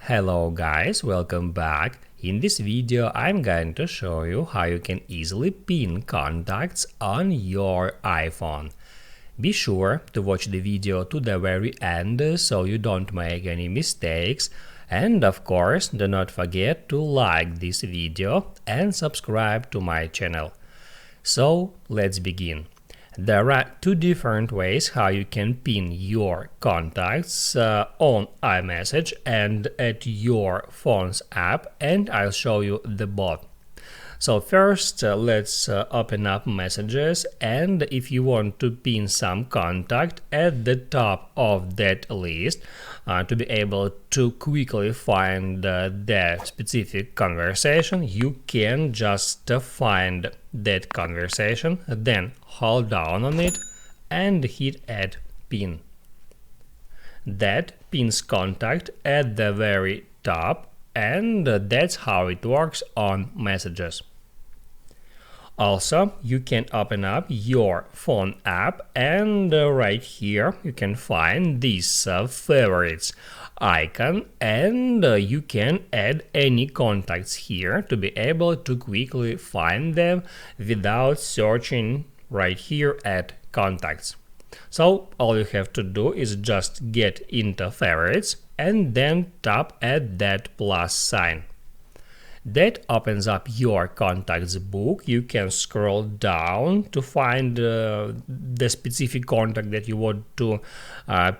Hello guys, welcome back. In this video I'm going to show you how you can easily pin contacts on your iPhone. Be sure to watch the video to the very end so you don't make any mistakes, and of course do not forget to like this video and subscribe to my channel. So let's begin. There are two different ways how you can pin your contacts on iMessage and at your phone's app, and I'll show you the both. So first let's open up Messages, and if you want to pin some contact at the top of that list to be able to quickly find that specific conversation, you can just find that conversation, then hold down on it and hit Add Pin. That pins contact at the very top, and that's how it works on Messages. Also, you can open up your phone app, and right here you can find this favorites icon, and you can add any contacts here to be able to quickly find them without searching right here at contacts. So all you have to do is just get into favorites and then tap at that plus sign. That opens up your contacts book. You can scroll down to find the specific contact that you want to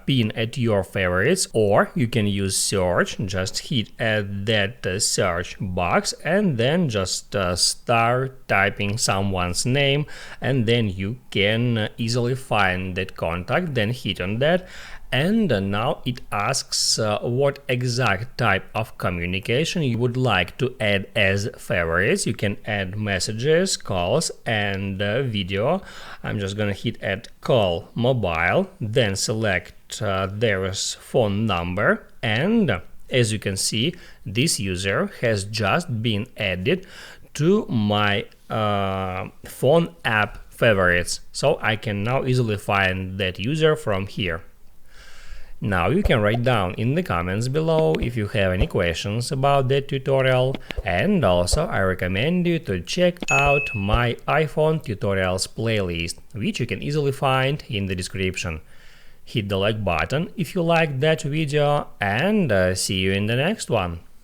pin at your favorites, or you can use search. Just hit at that search box and then just start typing someone's name, and then you can easily find that contact. Then hit on that, and now it asks what exact type of communication you would like to add as favorites. You can add messages, calls, and video. I'm just gonna hit add call mobile, then select their phone number, and as you can see, this user has just been added to my phone app favorites, so I can now easily find that user from here. Now you can write down in the comments below if you have any questions about that tutorial, and also I recommend you to check out my iPhone tutorials playlist, which you can easily find in the description. Hit the like button if you liked that video, and see you in the next one.